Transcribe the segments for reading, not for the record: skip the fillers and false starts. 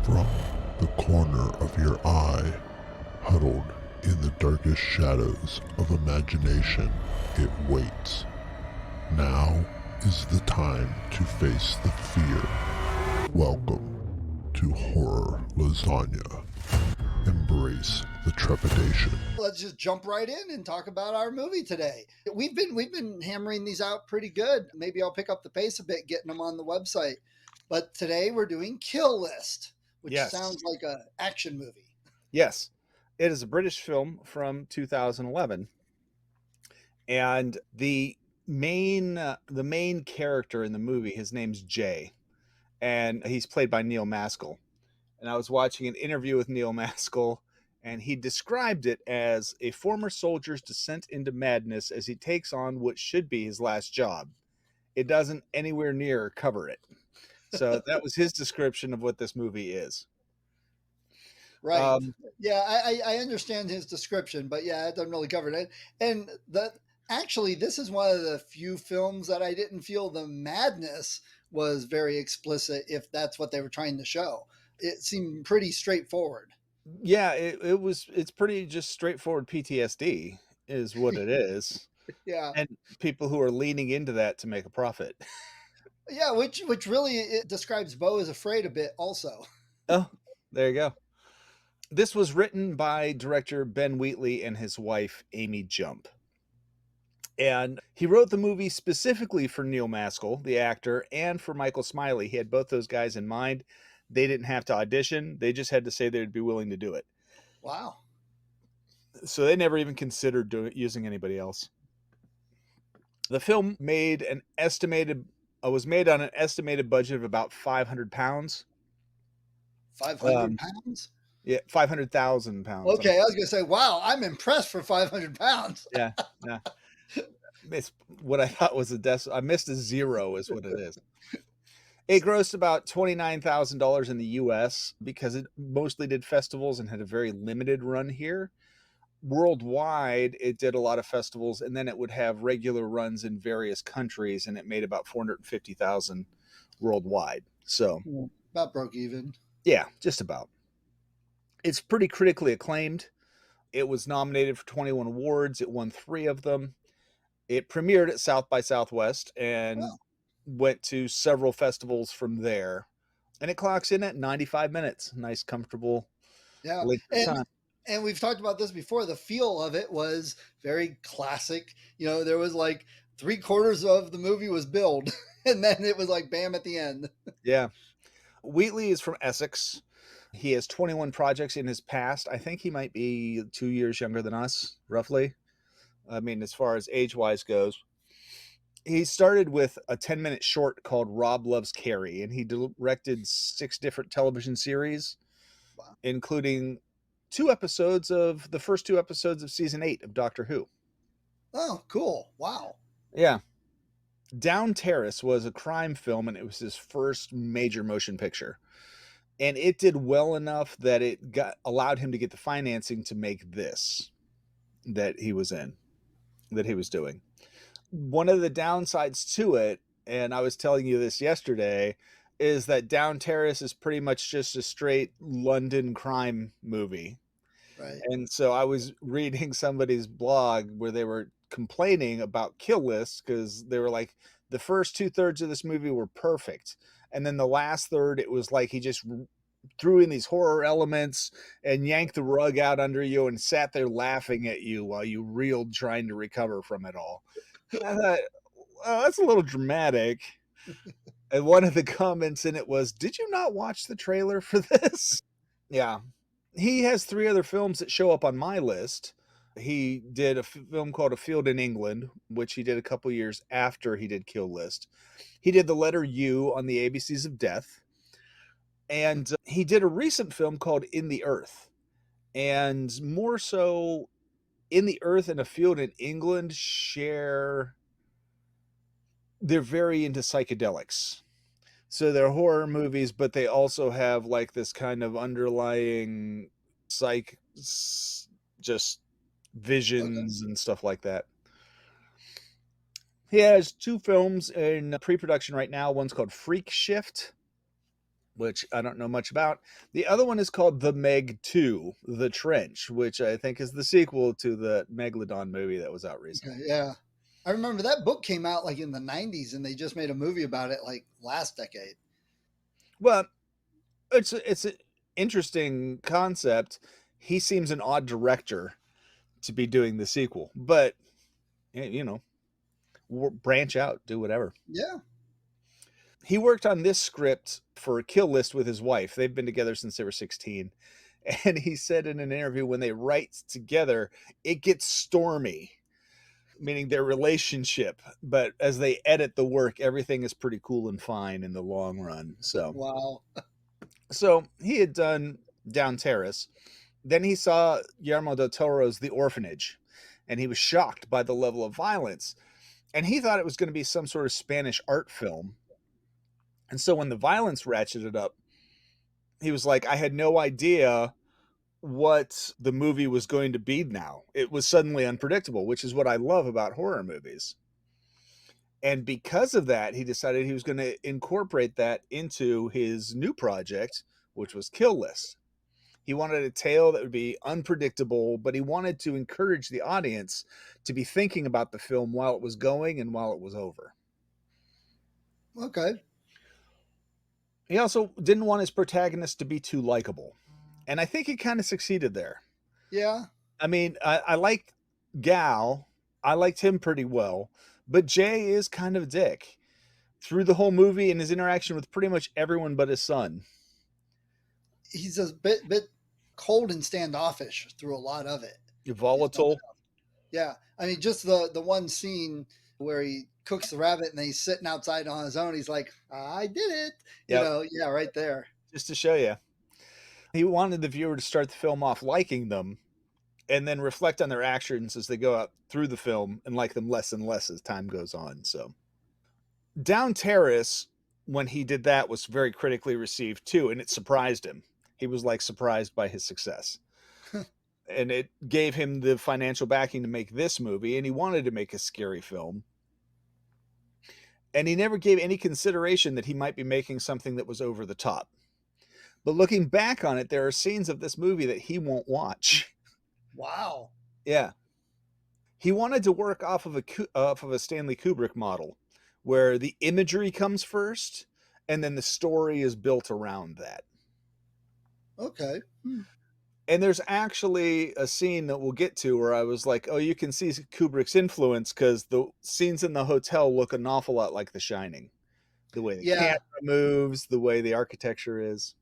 From the corner of your eye, huddled in the darkest shadows of imagination, it waits. Now is the time to face the fear. Welcome to Horror Lasagna. Embrace the trepidation. Let's just jump right in and talk about our movie today. We've been hammering these out pretty good. Maybe I'll pick up the pace a bit getting them on the website. But today we're doing Kill List, which sounds like an action movie. Yes. It is a British film from 2011. And the main character in the movie, his name's Jay, and he's played by Neil Maskell. And I was watching an interview with Neil Maskell, and he described it as a former soldier's descent into madness as he takes on what should be his last job. It doesn't anywhere near cover it. So that was his description of what this movie is. Right. I understand his description, but yeah, it doesn't really cover it. And actually, this is one of the few films that I didn't feel the madness was very explicit, if that's what they were trying to show. It seemed pretty straightforward. Yeah, it's pretty just straightforward PTSD is what it is. Yeah. And people who are leaning into that to make a profit. Yeah, which really it describes Beau is Afraid a bit also. Oh, there you go. This was written by director Ben Wheatley and his wife, Amy Jump. And he wrote the movie specifically for Neil Maskell, the actor, and for Michael Smiley. He had both those guys in mind. They didn't have to audition. They just had to say they'd be willing to do it. Wow. So they never even considered using anybody else. The film was made on an estimated budget of about £500. 500 pounds? Yeah, 500,000 pounds. Okay, I was going to say, wow, I'm impressed for 500 pounds. Yeah. It's what I thought was I missed a zero is what it is. It grossed about $29,000 in the U.S. because it mostly did festivals and had a very limited run here. Worldwide, it did a lot of festivals, and then it would have regular runs in various countries, and it made about $450,000 worldwide. So about broke even. Yeah, just about. It's pretty critically acclaimed. It was nominated for 21 awards. It won 3 of them. It premiered at South by Southwest and went to several festivals from there. And it clocks in at 95 minutes. Nice, comfortable length of time. And we've talked about this before. The feel of it was very classic. You know, there was like 3/4 of the movie was build, and then it was like bam at the end. Yeah. Wheatley is from Essex. He has 21 projects in his past. I think he might be 2 years younger than us, roughly. I mean, as far as age-wise goes. He started with a 10-minute short called Rob Loves Carrie, and he directed 6 different television series, including the first 2 episodes of season 8 of Doctor Who. Oh, cool. Wow. Yeah. Down Terrace was a crime film, and it was his first major motion picture. And it did well enough that it allowed him to get the financing to make this that he was doing. One of the downsides to it, and I was telling you this yesterday, is that Down Terrace is pretty much just a straight London crime movie. Right. And so I was reading somebody's blog where they were complaining about Kill List because they were like, the first 2/3 of this movie were perfect. And then the last third, it was like he just threw in these horror elements and yanked the rug out under you and sat there laughing at you while you reeled trying to recover from it all. I thought, well, that's a little dramatic. And one of the comments in it was, did you not watch the trailer for this? Yeah. He has 3 other films that show up on my list. He did a film called A Field in England, which he did a couple years after he did Kill List. He did The Letter U on the ABCs of Death. And he did a recent film called In the Earth. And more so, In the Earth and A Field in England they're very into psychedelics. So they're horror movies, but they also have like this kind of underlying just visions and stuff like that. He has 2 films in pre-production right now. One's called Freak Shift, which I don't know much about. The other one is called The Meg 2, The Trench, which I think is the sequel to the Megalodon movie that was out recently. Okay, yeah. I remember that book came out like in the 90s and they just made a movie about it like last decade. Well, it's an interesting concept. He seems an odd director to be doing the sequel, but you know, branch out, do whatever. Yeah. He worked on this script for Kill List with his wife. They've been together since they were 16. And he said in an interview, when they write together, it gets stormy, meaning their relationship. But as they edit the work, everything is pretty cool and fine in the long run. Wow. So he had done Down Terrace. Then he saw Guillermo del Toro's The Orphanage, and he was shocked by the level of violence. And he thought it was going to be some sort of Spanish art film. And so when the violence ratcheted up, he was like, I had no idea what the movie was going to be now. It was suddenly unpredictable, which is what I love about horror movies. And because of that, he decided he was going to incorporate that into his new project, which was Kill List. He wanted a tale that would be unpredictable, but he wanted to encourage the audience to be thinking about the film while it was going and while it was over. Okay. He also didn't want his protagonist to be too likable. And I think he kind of succeeded there. Yeah. I mean, I like Gal. I liked him pretty well. But Jay is kind of a dick through the whole movie and his interaction with pretty much everyone but his son. He's a bit cold and standoffish through a lot of it. Volatile. Yeah. I mean, just the one scene where he cooks the rabbit and then he's sitting outside on his own. He's like, I did it. Yep. You know, yeah, right there. Just to show you. He wanted the viewer to start the film off liking them and then reflect on their actions as they go out through the film and like them less and less as time goes on. So Down Terrace, when he did that, was very critically received too, and it surprised him. He was like surprised by his success. And it gave him the financial backing to make this movie, and he wanted to make a scary film. And he never gave any consideration that he might be making something that was over the top. But looking back on it, there are scenes of this movie that he won't watch. Wow. Yeah. He wanted to work off of a Stanley Kubrick model where the imagery comes first and then the story is built around that. Okay. And there's actually a scene that we'll get to where I was like, oh, you can see Kubrick's influence because the scenes in the hotel look an awful lot like The Shining. The way the camera moves, the way the architecture is.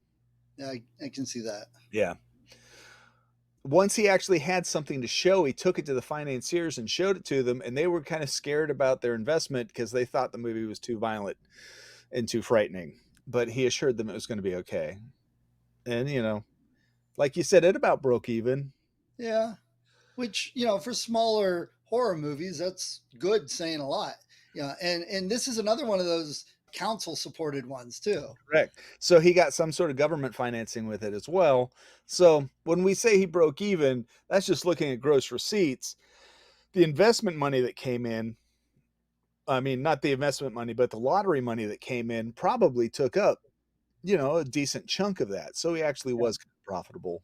Yeah, I can see that. Yeah. Once he actually had something to show, he took it to the financiers and showed it to them, and they were kind of scared about their investment because they thought the movie was too violent and too frightening. But he assured them it was going to be okay. And, you know, like you said, it about broke even. Yeah. Which, you know, for smaller horror movies, that's good saying a lot. Yeah. And this is another one of those council supported ones too. Correct. So he got some sort of government financing with it as well. So when we say he broke even, that's just looking at gross receipts. The investment money that came in, I mean, not the investment money, but the lottery money that came in probably took up, you know, a decent chunk of that. So he actually was profitable.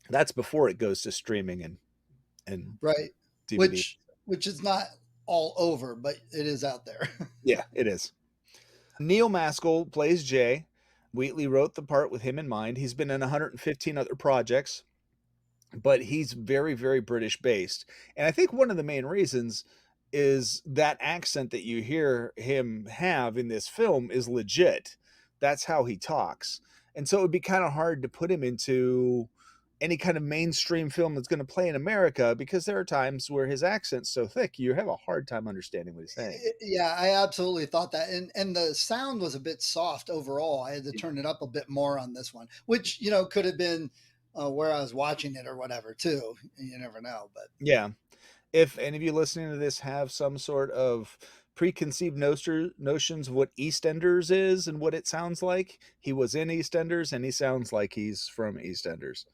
That's before it goes to streaming and right. DVD. Which is not all over, but it is out there. Yeah, it is. Neil Maskell plays Jay. Wheatley wrote the part with him in mind. He's been in 115 other projects, but he's very, very British based. And I think one of the main reasons is that accent that you hear him have in this film is legit. That's how he talks. And so it would be kind of hard to put him into any kind of mainstream film that's going to play in America because there are times where his accent's so thick you have a hard time understanding what he's saying. Yeah, I absolutely thought that. And the sound was a bit soft overall. I had to turn it up a bit more on this one, which, you know, could have been where I was watching it or whatever too. You never know. But yeah, if any of you listening to this have some sort of preconceived notions of what EastEnders is and what it sounds like, he was in EastEnders and he sounds like he's from EastEnders.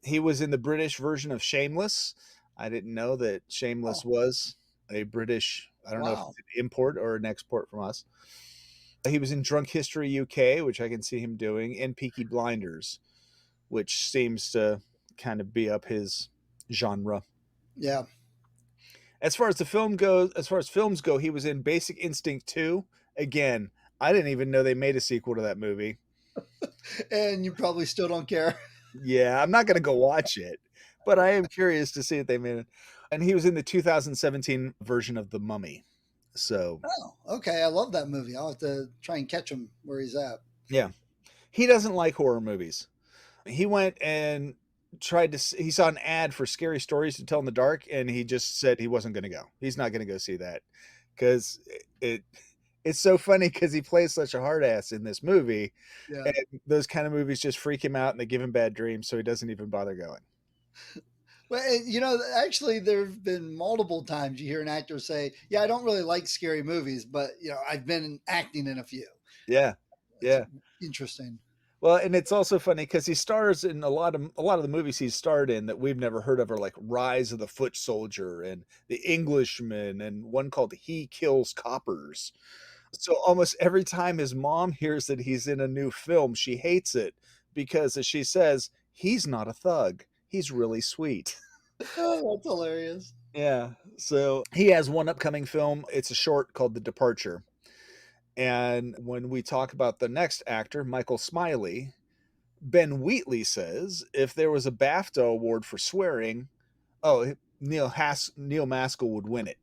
He was in the British version of Shameless. I didn't know that Shameless was a British, I don't know if it's an import or an export from us. He was in Drunk History UK, which I can see him doing, and Peaky Blinders, which seems to kind of be up his genre. Yeah. As far as films go, he was in Basic Instinct 2. Again, I didn't even know they made a sequel to that movie. And you probably still don't care. Yeah, I'm not going to go watch it, but I am curious to see if they made it. And he was in the 2017 version of The Mummy. So, Oh, okay. I love that movie. I'll have to try and catch him where he's at. yeah. He doesn't like horror movies. He went and he saw an ad for Scary Stories to Tell in the Dark, and he just said he wasn't going to go. He's not going to go see that because it's so funny because he plays such a hard ass in this movie. Yeah. And those kind of movies just freak him out and they give him bad dreams, so he doesn't even bother going. Well, you know, actually, there have been multiple times you hear an actor say, "Yeah, I don't really like scary movies, but you know, I've been acting in a few." Yeah, yeah. Interesting. Well, and it's also funny because he stars in a lot of the movies he's starred in that we've never heard of, are like Rise of the Foot Soldier and The Englishman, and one called He Kills Coppers. So almost every time his mom hears that he's in a new film, she hates it because, as she says, he's not a thug. He's really sweet. Oh, that's hilarious. Yeah. So he has one upcoming film. It's a short called The Departure. And when we talk about the next actor, Michael Smiley, Ben Wheatley says if there was a BAFTA award for swearing, Neil Maskell would win it.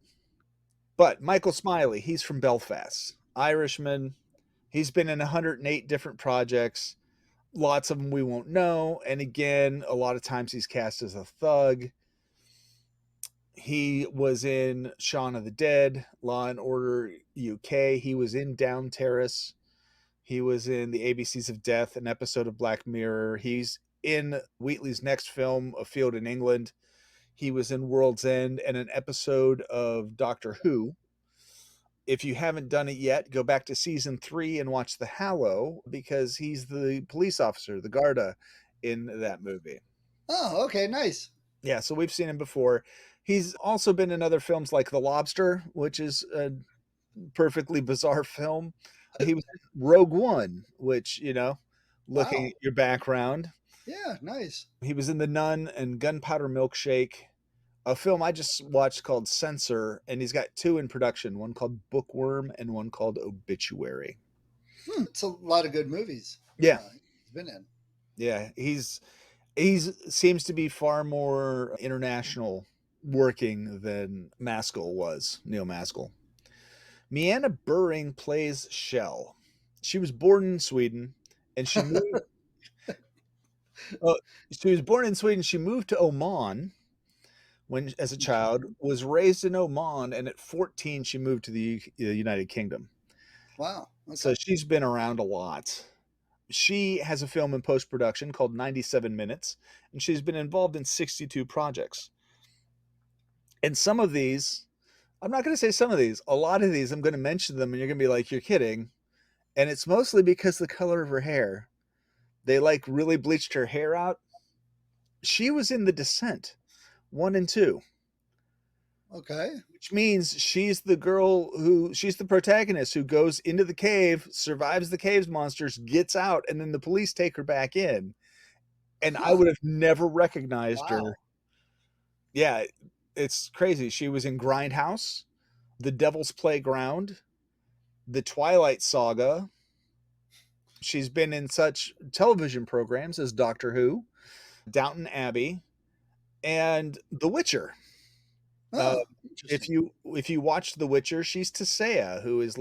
But Michael Smiley, he's from Belfast, Irishman. He's been in 108 different projects. Lots of them we won't know. And again, a lot of times he's cast as a thug. He was in Shaun of the Dead, Law and Order UK. He was in Down Terrace. He was in the ABCs of Death, an episode of Black Mirror. He's in Wheatley's next film, A Field in England. He was in World's End and an episode of Doctor Who. If you haven't done it yet, go back to season 3 and watch The Hallow, because he's the police officer, the Garda, in that movie. Oh, okay, nice. Yeah, so we've seen him before. He's also been in other films like The Lobster, which is a perfectly bizarre film. He was in Rogue One, which, looking Wow. at your background. Yeah, nice. He was in The Nun and Gunpowder Milkshake, a film I just watched called Censor, and he's got 2 in production, one called Bookworm and one called Obituary. It's a lot of good movies. Yeah. He's been in. Yeah, he's seems to be far more international working than Maskell was, Neil Maskell. Mianna Buring plays Shell. She was born in Sweden, and she moved. She was born in Sweden. She moved to Oman as a child. Was raised in Oman, and at 14 she moved to the United Kingdom. Wow. Okay. So she's been around a lot. She has a film in post-production called 97 Minutes, and she's been involved in 62 projects. And some of these, I'm not going to say some of these, a lot of these, I'm going to mention them, and you're going to be like, you're kidding. And it's mostly because the color of her hair. They really bleached her hair out. She was in The Descent 1 and 2. Okay. Which means she's the protagonist who goes into the cave, survives the cave's monsters, gets out, and then the police take her back in. And I would have never recognized her. Yeah, it's crazy. She was in Grindhouse, The Devil's Playground, The Twilight Saga. She's been in such television programs as Doctor Who, Downton Abbey, and The Witcher. If you watch The Witcher, she's Tisea, who is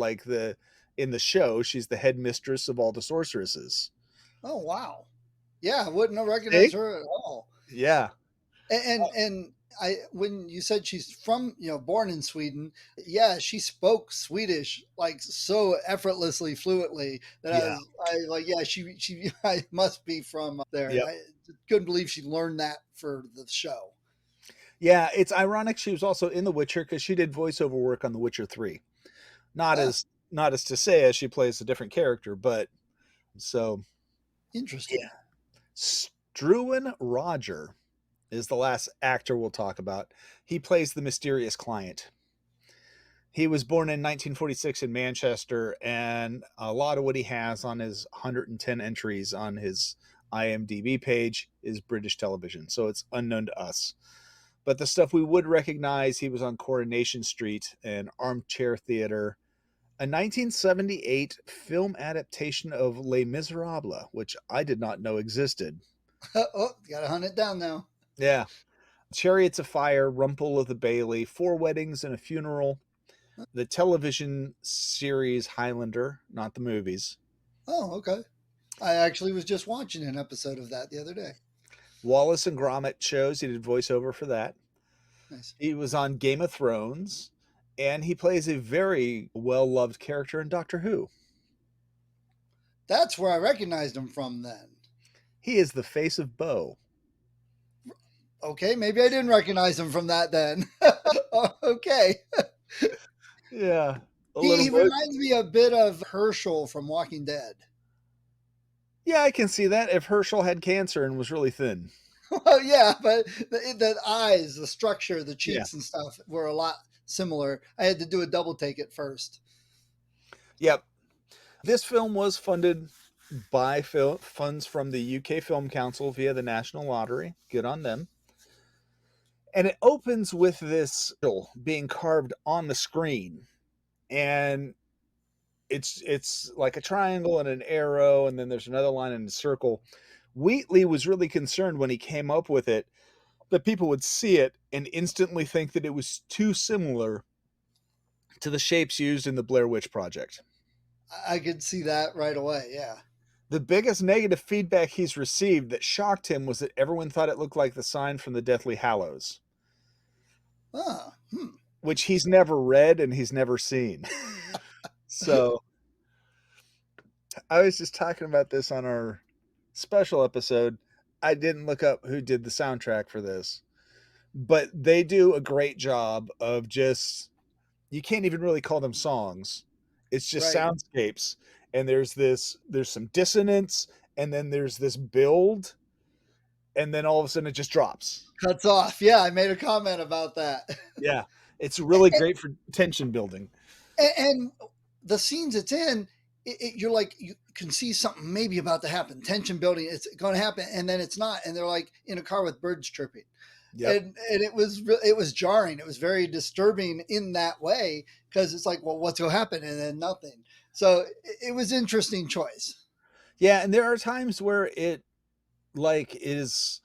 in the show, she's the headmistress of all the sorceresses. Oh wow. Yeah, I wouldn't have recognized her at all. Yeah. And when you said she's from, born in Sweden, yeah, she spoke Swedish so effortlessly, fluently that I must be from there. Yep. I couldn't believe she learned that for the show. Yeah, it's ironic she was also in The Witcher because she did voiceover work on The Witcher 3. Not as Tisea, she plays a different character, but so interesting. Yeah. Struan Roger is the last actor we'll talk about. He plays the mysterious client. He was born in 1946 in Manchester, and a lot of what he has on his 110 entries on his IMDb page is British television, so it's unknown to us. But the stuff we would recognize, he was on Coronation Street and Armchair Theater, a 1978 film adaptation of Les Miserables, which I did not know existed. Oh, gotta hunt it down now. Yeah. Chariots of Fire, Rumple of the Bailey, Four Weddings and a Funeral, the television series Highlander, not the movies. Oh, okay. I actually was just watching an episode of that the other day. Wallace and Gromit shows. He did voiceover for that. Nice. He was on Game of Thrones, and he plays a very well-loved character in Doctor Who. That's where I recognized him from then. He is the face of Bo. Okay, maybe I didn't recognize him from that then. Okay. Yeah. He reminds me a bit of Herschel from Walking Dead. Yeah, I can see that if Herschel had cancer and was really thin. Well, yeah, but the eyes, the structure, the cheeks and stuff were a lot similar. I had to do a double take at first. Yep. This film was funded by funds from the UK Film Council via the National Lottery. Good on them. And it opens with this being carved on the screen. And it's like a triangle and an arrow, and then there's another line and a circle. Wheatley was really concerned when he came up with it that people would see it and instantly think that it was too similar to the shapes used in the Blair Witch Project. I could see that right away, yeah. The biggest negative feedback he's received that shocked him was that everyone thought it looked like the sign from the Deathly Hallows. Which he's never read and he's never seen. So I was just talking about this on our special episode. I didn't look up who did the soundtrack for this, but they do a great job of just, you can't even really call them songs. It's just soundscapes. And there's some dissonance, and then there's this build, and then all of a sudden it just drops. Cuts off. Yeah, I made a comment about that. Yeah. It's really great for tension building. And the scenes it's in, you're like, you can see something maybe about to happen. Tension building, it's going to happen, and then it's not. And they're like in a car with birds chirping. Yep. And it was jarring. It was very disturbing in that way, because it's like, well, what's going to happen? And then nothing. So it was interesting choice. Yeah, and there are times where it is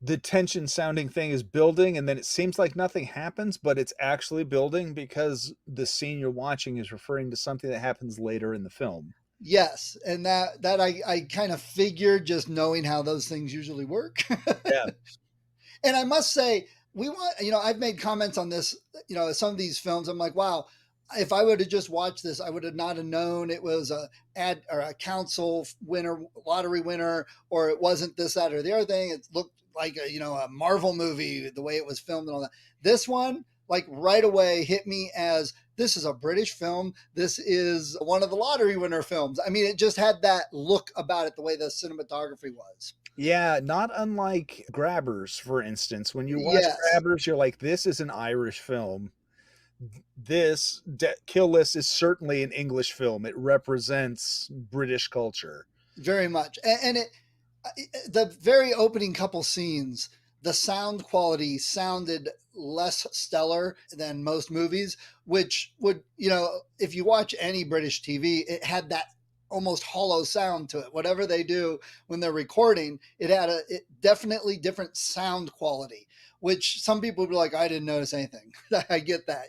the tension sounding thing is building, and then it seems like nothing happens, but it's actually building because the scene you're watching is referring to something that happens later in the film. Yes, and that I kind of figured, just knowing how those things usually work. Yeah. And I must say, I've made comments on this, some of these films. I'm like, wow, if I would have just watched this, I would have not have known it was a council winner, lottery winner, or it wasn't this, that, or the other thing. It looked like a Marvel movie, the way it was filmed and all that. This one, like, right away hit me as, this is a British film. This is one of the lottery winner films. I mean, it just had that look about it, the way the cinematography was. Yeah, not unlike Grabbers, for instance. When you watch Grabbers, you're like, this is an Irish film. This Kill List is certainly an English film. It represents British culture. Very much. And the very opening couple scenes, the sound quality sounded less stellar than most movies, which would, if you watch any British TV, it had that almost hollow sound to it. Whatever they do when they're recording, it had definitely different sound quality, which some people would be like, I didn't notice anything. I get that,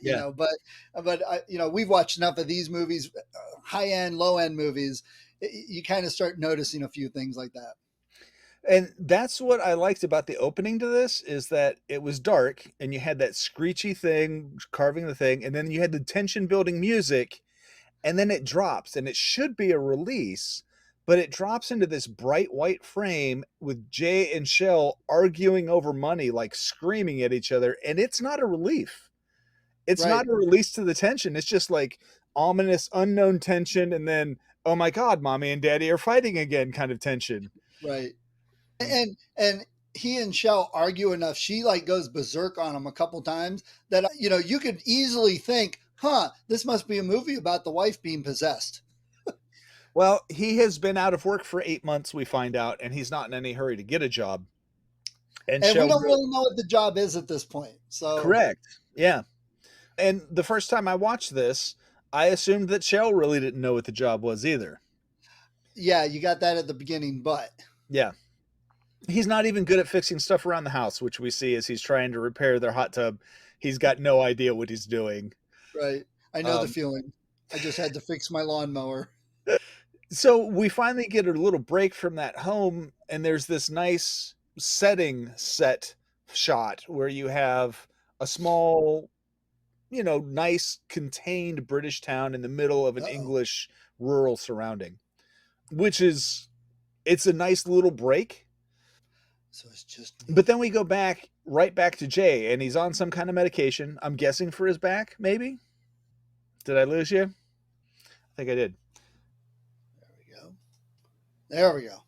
but we've watched enough of these movies, high end, low end movies. You kind of start noticing a few things like that. And that's what I liked about the opening to this, is that it was dark and you had that screechy thing carving the thing, and then you had the tension building music, and then it drops, and it should be a release, but it drops into this bright white frame with Jay and Shell arguing over money, like screaming at each other, and it's not a relief. It's not a release to the tension. It's just like ominous, unknown tension, and then, oh my God, mommy and daddy are fighting again kind of tension. Right. And he and Shell argue enough. She like goes berserk on him a couple times that, you could easily think, this must be a movie about the wife being possessed. Well, he has been out of work for 8 months, we find out, and he's not in any hurry to get a job. And we don't really know what the job is at this point. So correct. Yeah. And the first time I watched this, I assumed that Shell really didn't know what the job was either. Yeah, you got that at the beginning, but yeah. He's not even good at fixing stuff around the house, which we see as he's trying to repair their hot tub. He's got no idea what he's doing. Right. I know the feeling. I just had to fix my lawnmower. So we finally get a little break from that home, and there's this nice set shot where you have a small, nice contained British town in the middle of an English rural surrounding, which it's a nice little break. So it's just. But then we go right back to Jay, and he's on some kind of medication. I'm guessing for his back, maybe. Did I lose you? I think I did. There we go.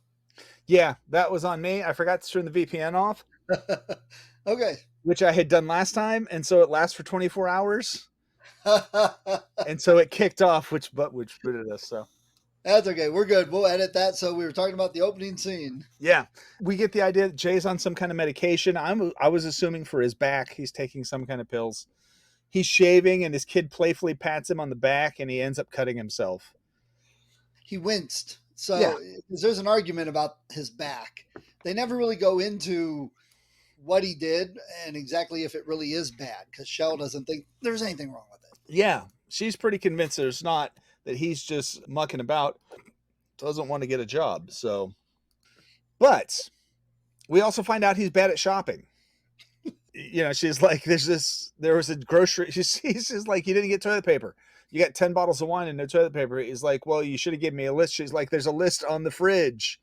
Yeah, that was on me. I forgot to turn the VPN off. Okay. Which I had done last time, and so it lasts for 24 hours. And so it kicked off, which booted us. So that's okay. We're good. We'll edit that. So we were talking about the opening scene. Yeah, we get the idea that Jay's on some kind of medication. I was assuming for his back, he's taking some kind of pills. He's shaving, and his kid playfully pats him on the back, and he ends up cutting himself. He winced. So there's an argument about his back. They never really go into what he did and exactly if it really is bad, because Shell doesn't think there's anything wrong with it. Yeah, she's pretty convinced there's not, that he's just mucking about, doesn't want to get a job. So, but we also find out he's bad at shopping. She's like, there was a grocery. He's just like, you didn't get toilet paper. You got 10 bottles of wine and no toilet paper. He's like, well, you should have given me a list. She's like, there's a list on the fridge.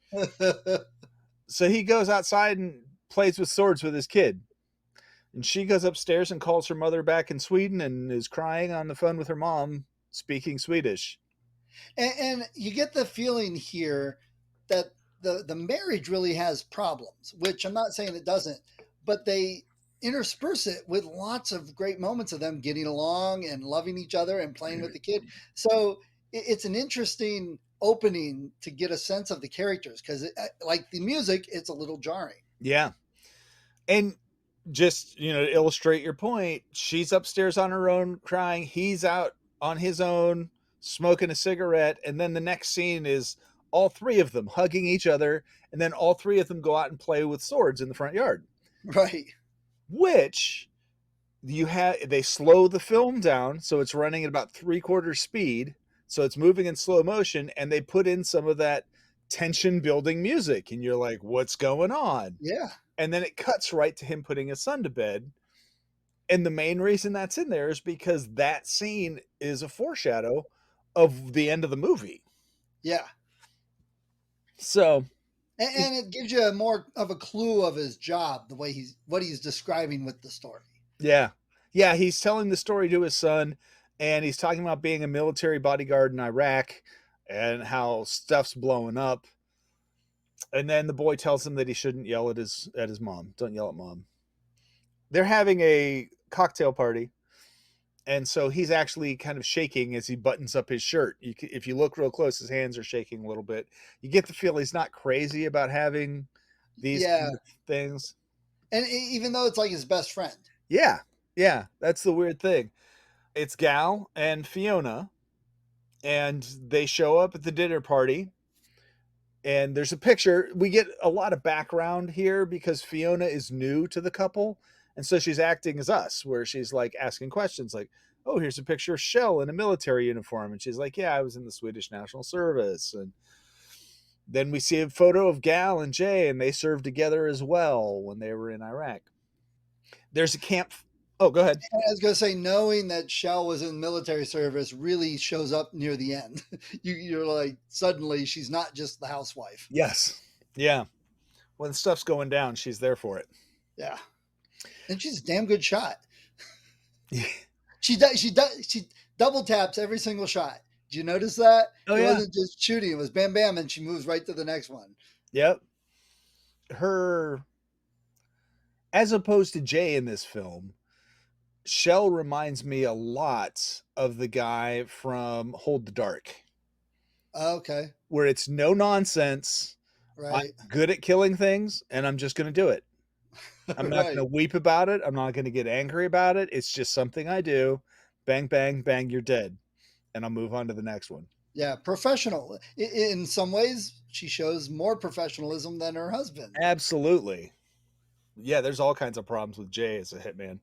So he goes outside and plays with swords with his kid. And she goes upstairs and calls her mother back in Sweden and is crying on the phone with her mom, speaking Swedish. And you get the feeling here that the marriage really has problems, which I'm not saying it doesn't, but they intersperse it with lots of great moments of them getting along and loving each other and playing with the kid. So it's an interesting opening to get a sense of the characters, because like the music, it's a little jarring. Yeah. And just, to illustrate your point, she's upstairs on her own crying. He's out on his own smoking a cigarette. And then the next scene is all three of them hugging each other. And then all three of them go out and play with swords in the front yard. Right. Which they slow the film down. So it's running at about 3/4 speed. So it's moving in slow motion, and they put in some of that tension building music. And you're like, what's going on? Yeah. And then it cuts right to him putting his son to bed. And the main reason that's in there is because that scene is a foreshadow of the end of the movie. Yeah. So. And it gives you more of a clue of his job, the way what he's describing with the story. Yeah. Yeah. He's telling the story to his son, and he's talking about being a military bodyguard in Iraq and how stuff's blowing up. And then the boy tells him that he shouldn't yell at his mom. Don't yell at mom. They're having a cocktail party. And so he's actually kind of shaking as he buttons up his shirt. If you look real close, his hands are shaking a little bit. You get the feel he's not crazy about having these kind of things. And even though it's like his best friend. Yeah. Yeah. That's the weird thing. It's Gal and Fiona, and they show up at the dinner party. And there's a picture. We get a lot of background here because Fiona is new to the couple. And so she's acting as us, where she's like asking questions like, oh, here's a picture of Shell in a military uniform. And she's like, yeah, I was in the Swedish National Service. And then we see a photo of Gal and Jay, and they served together as well when they were in Iraq. There's a camp. Oh, go ahead. I was going to say, knowing that Shell was in military service really shows up near the end. You're like, suddenly she's not just the housewife. Yes. Yeah. When stuff's going down, she's there for it. Yeah. And she's a damn good shot. Yeah. She double taps every single shot. Did you notice that? It wasn't just shooting. It was bam, bam, and she moves right to the next one. Yep. As opposed to Jay in this film, Shell reminds me a lot of the guy from Hold the Dark. Okay. Where it's no nonsense. Right. I'm good at killing things, and I'm just going to do it. I'm not Right. going to weep about it. I'm not going to get angry about it. It's just something I do. Bang, bang, bang, you're dead. And I'll move on to the next one. Yeah, professional. In some ways, she shows more professionalism than her husband. Absolutely. Yeah, there's all kinds of problems with Jay as a hitman.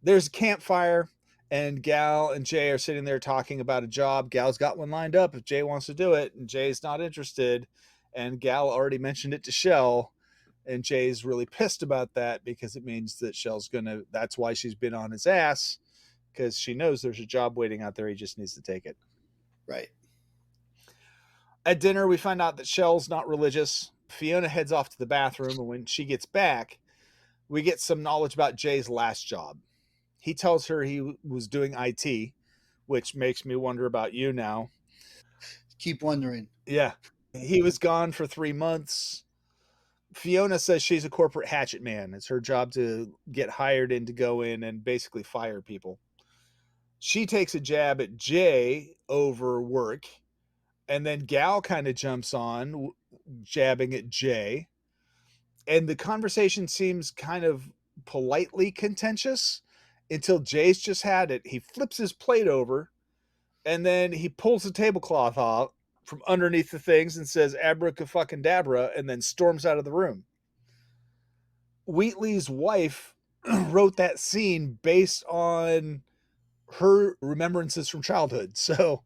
There's a campfire, and Gal and Jay are sitting there talking about a job. Gal's got one lined up if Jay wants to do it, and Jay's not interested. And Gal already mentioned it to Shell, and Jay's really pissed about that because it means that Shell's gonna. That's why she's been on his ass, because she knows there's a job waiting out there. He just needs to take it. Right. At dinner, we find out that Shell's not religious. Fiona heads off to the bathroom, and when she gets back, we get some knowledge about Jay's last job. He tells her he was doing IT, which makes me wonder about you now. Keep wondering. Yeah. He was gone for 3 months. Fiona says she's a corporate hatchet man. It's her job to get hired in to go in and basically fire people. She takes a jab at Jay over work, and then Gal kind of jumps on, jabbing at Jay. And the conversation seems kind of politely contentious until Jay's just had it. He flips his plate over, and then he pulls the tablecloth off from underneath the things and says abracadabra, and then storms out of the room. Wheatley's wife wrote that scene based on her remembrances from childhood. So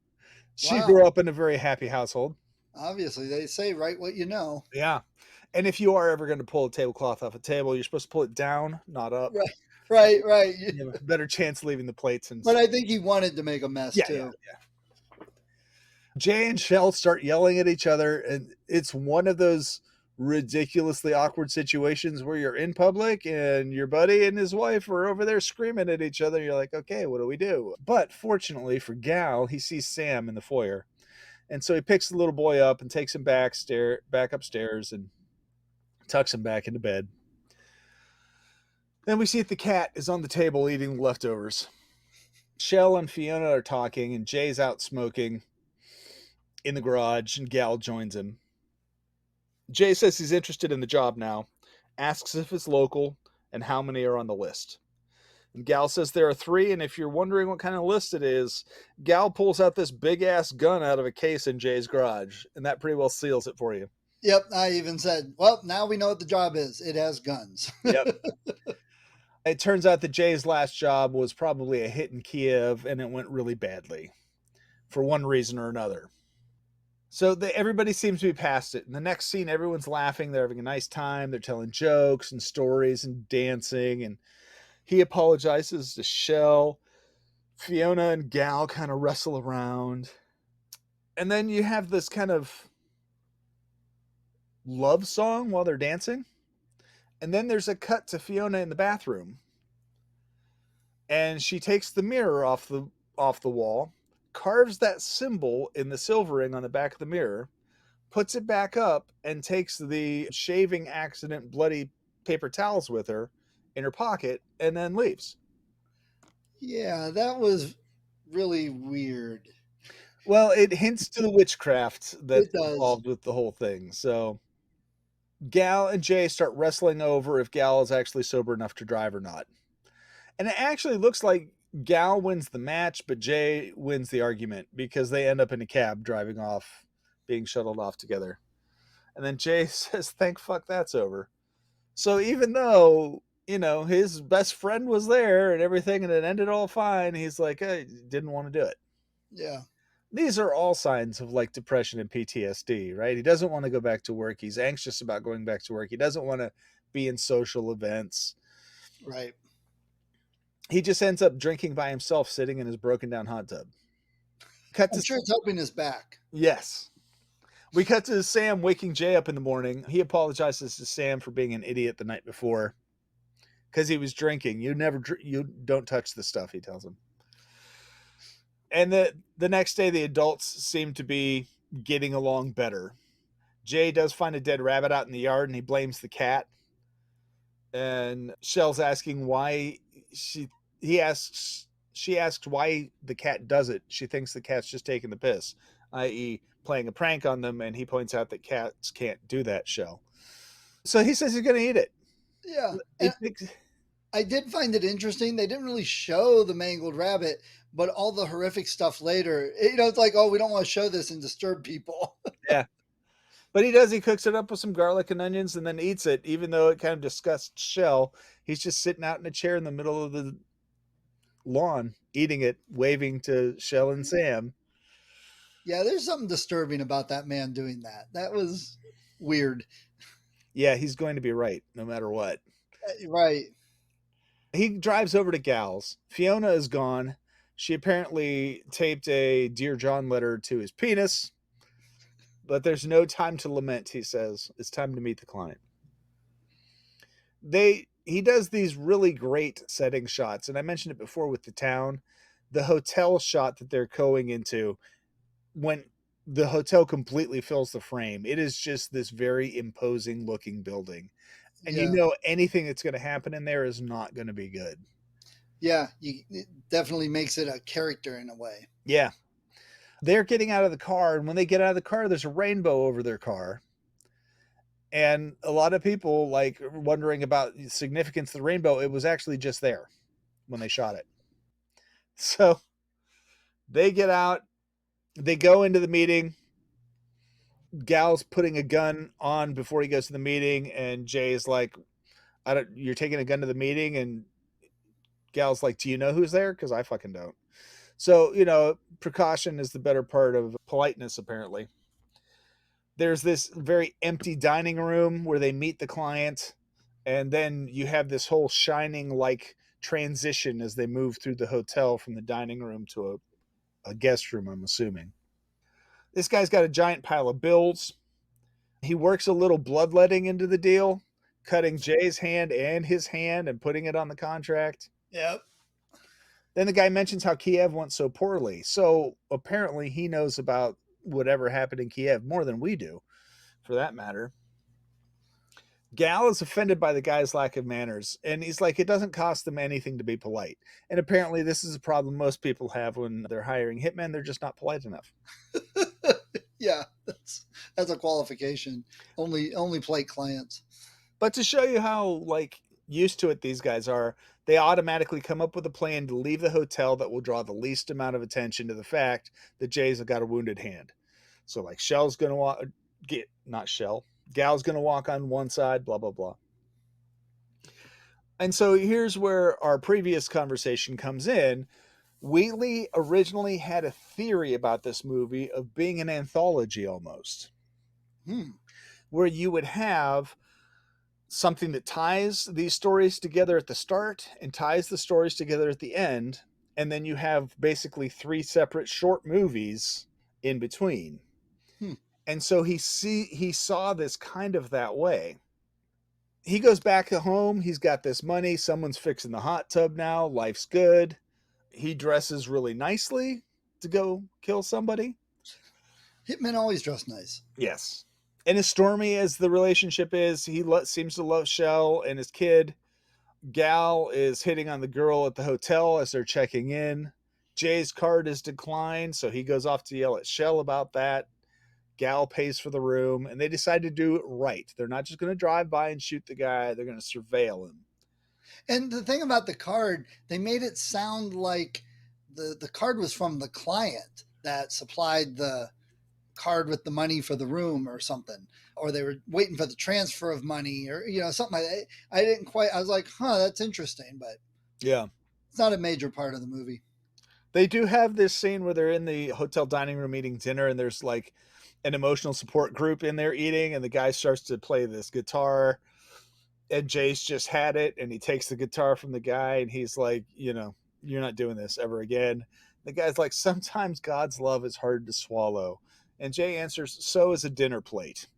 she grew up in a very happy household. Obviously, they say write what you know. Yeah. And if you are ever going to pull a tablecloth off a table, you're supposed to pull it down, not up. Right. You have a better chance leaving the plates. But I think he wanted to make a mess too. Yeah. Jay and Shell start yelling at each other, and it's one of those ridiculously awkward situations where you're in public and your buddy and his wife are over there screaming at each other. You're like, okay, what do we do? But fortunately for Gal, he sees Sam in the foyer. And so he picks the little boy up and takes him back upstairs and tucks him back into bed. Then we see that the cat is on the table eating the leftovers. Shell and Fiona are talking, and Jay's out smoking in the garage, and Gal joins him. Jay says he's interested in the job now, asks if it's local and how many are on the list. And Gal says there are 3, and if you're wondering what kind of list it is, Gal pulls out this big-ass gun out of a case in Jay's garage, and that pretty well seals it for you. Yep, I even said, well, now we know what the job is. It has guns. Yep. It turns out that Jay's last job was probably a hit in Kiev, and it went really badly for one reason or another. So everybody seems to be past it. In the next scene, everyone's laughing. They're having a nice time. They're telling jokes and stories and dancing. And he apologizes to Shell. Fiona and Gal kind of wrestle around. And then you have this kind of love song while they're dancing. And then there's a cut to Fiona in the bathroom. And she takes the mirror off the wall, carves that symbol in the silvering on the back of the mirror, puts it back up, and takes the shaving accident bloody paper towels with her in her pocket, and then leaves. Yeah, that was really weird. Well, it hints to the witchcraft that's involved with the whole thing. So Gal and Jay start wrestling over if Gal is actually sober enough to drive or not. And it actually looks like Gal wins the match, but Jay wins the argument because they end up in a cab driving off, being shuttled off together. And then Jay says, thank fuck that's over. So even though, his best friend was there and everything and it ended all fine, he's like, I didn't want to do it. Yeah. These are all signs of like depression and PTSD, right? He doesn't want to go back to work. He's anxious about going back to work. He doesn't want to be in social events. Right. He just ends up drinking by himself, sitting in his broken down hot tub. I'm sure it's helping his back. Yes. We cut to Sam waking Jay up in the morning. He apologizes to Sam for being an idiot the night before because he was drinking. You don't touch the stuff, he tells him. And the next day, the adults seem to be getting along better. Jay does find a dead rabbit out in the yard, and he blames the cat. And Shell's asking why she asks why the cat does it. She thinks the cat's just taking the piss, i.e. playing a prank on them, and he points out that cats can't do that, Shell. So he says he's going to eat it. Yeah. I did find it interesting. They didn't really show the mangled rabbit, but all the horrific stuff later, it's like, oh, we don't want to show this and disturb people. Yeah. But he cooks it up with some garlic and onions and then eats it, even though it kind of disgusts Shell. He's just sitting out in a chair in the middle of the lawn, eating it, waving to Shell and Sam. Yeah, there's something disturbing about that man doing that. That was weird. Yeah, he's going to be right, no matter what. Right. He drives over to Gal's. Fiona is gone. She apparently taped a Dear John letter to his penis. But there's no time to lament, he says. It's time to meet the client. He does these really great setting shots, and I mentioned it before with the town. The hotel shot that they're going into, when the hotel completely fills the frame, it is just this very imposing looking building. And you know anything that's going to happen in there is not going to be good. Yeah, it definitely makes it a character in a way. Yeah. They're getting out of the car, and when they get out of the car, there's a rainbow over their car. And a lot of people like wondering about the significance of the rainbow. It was actually just there when they shot it. So they get out, they go into the meeting. Gal's putting a gun on before he goes to the meeting, and Jay is like, you're taking a gun to the meeting? And Gal's like, do you know who's there? Because I fucking don't. So, precaution is the better part of politeness, apparently. There's this very empty dining room where they meet the client, and then you have this whole Shining like transition as they move through the hotel from the dining room to a guest room, I'm assuming. This guy's got a giant pile of bills. He works a little bloodletting into the deal, cutting Jay's hand and his hand and putting it on the contract. Yep. Then the guy mentions how Kiev went so poorly. So apparently he knows about whatever happened in Kiev more than we do, for that matter. Gal is offended by the guy's lack of manners, and he's like, it doesn't cost them anything to be polite. And apparently this is a problem most people have when they're hiring hitmen. They're just not polite enough. Yeah, that's a qualification. Only polite clients. But to show you how used to it these guys are, they automatically come up with a plan to leave the hotel that will draw the least amount of attention to the fact that Jay's got a wounded hand. So Shell's going to Gal's going to walk on one side, blah, blah, blah. And so here's where our previous conversation comes in. Wheatley originally had a theory about this movie of being an anthology almost, where you would have something that ties these stories together at the start and ties the stories together at the end, and then you have basically 3 separate short movies in between. And so he saw this kind of that way. He goes back to home. He's got this money. Someone's fixing the hot tub now. Life's good. He dresses really nicely to go kill somebody. Hitmen always dress nice. Yes. And as stormy as the relationship is, he seems to love Shell and his kid. Gal is hitting on the girl at the hotel as they're checking in. Jay's card is declined, so he goes off to yell at Shell about that. Gal pays for the room, and they decide to do it right. They're not just going to drive by and shoot the guy. They're going to surveil him. And the thing about the card, they made it sound like the card was from the client that supplied the card with the money for the room or something, or they were waiting for the transfer of money or something like that. I was like, that's interesting, but yeah, it's not a major part of the movie. They do have this scene where they're in the hotel dining room eating dinner, and there's an emotional support group in there eating, and the guy starts to play this guitar, and Jay's just had it, and he takes the guitar from the guy, and he's like, you're not doing this ever again. The guy's like, sometimes God's love is hard to swallow. And Jay answers, so is a dinner plate.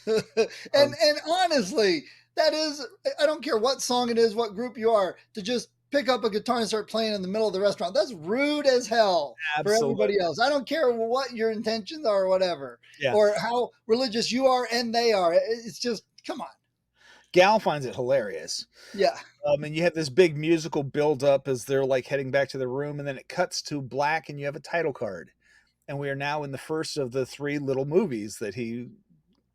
and honestly, that is, I don't care what song it is, what group you are, to just pick up a guitar and start playing in the middle of the restaurant. That's rude as hell. Absolutely. For everybody else. I don't care what your intentions are or whatever, or how religious you are and they are. It's just, come on. Gal finds it hilarious. Yeah. And you have this big musical build up as they're like heading back to the room, and then it cuts to black and you have a title card. And we are now in the first of the 3 little movies that he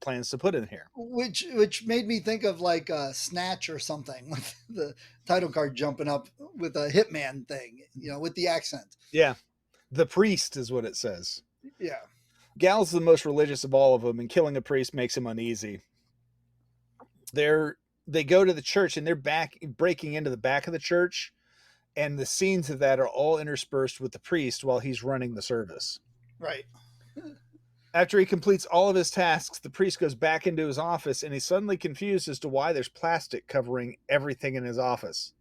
plans to put in here. Which made me think of like Snatch or something, with the title card jumping up with a Hitman thing, with the accent. Yeah. The priest is what it says. Yeah. Gal's the most religious of all of them, and killing a priest makes him uneasy. They go to the church, and they're breaking into the back of the church, and the scenes of that are all interspersed with the priest while he's running the service. Right. After he completes all of his tasks, the priest goes back into his office, and he's suddenly confused as to why there's plastic covering everything in his office.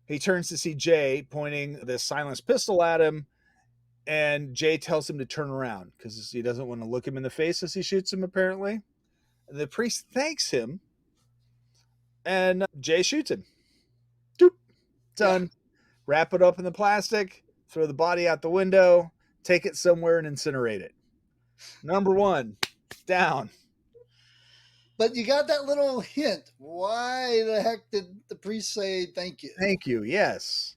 He turns to see Jay pointing this silenced pistol at him, and Jay tells him to turn around because he doesn't want to look him in the face as he shoots him, apparently. And the priest thanks him, and Jay shoots him. Doop. Done. Yeah. Wrap it up in the plastic, throw the body out the window, take it somewhere and incinerate it. Number 1, down. But you got that little hint. Why the heck did the priest say thank you? Thank you, yes.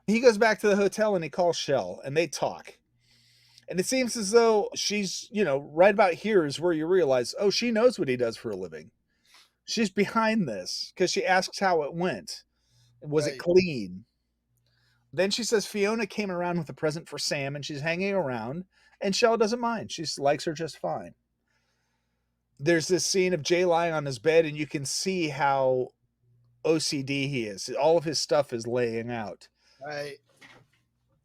He goes back to the hotel and he calls Shell, and they talk. And it seems as though she's, right about here is where you realize, oh, she knows what he does for a living. She's behind this because she asks how it went. Was it clean? Then she says Fiona came around with a present for Sam, and she's hanging around, and Shell doesn't mind. She likes her just fine. There's this scene of Jay lying on his bed, and you can see how OCD he is. All of his stuff is laying out. Right.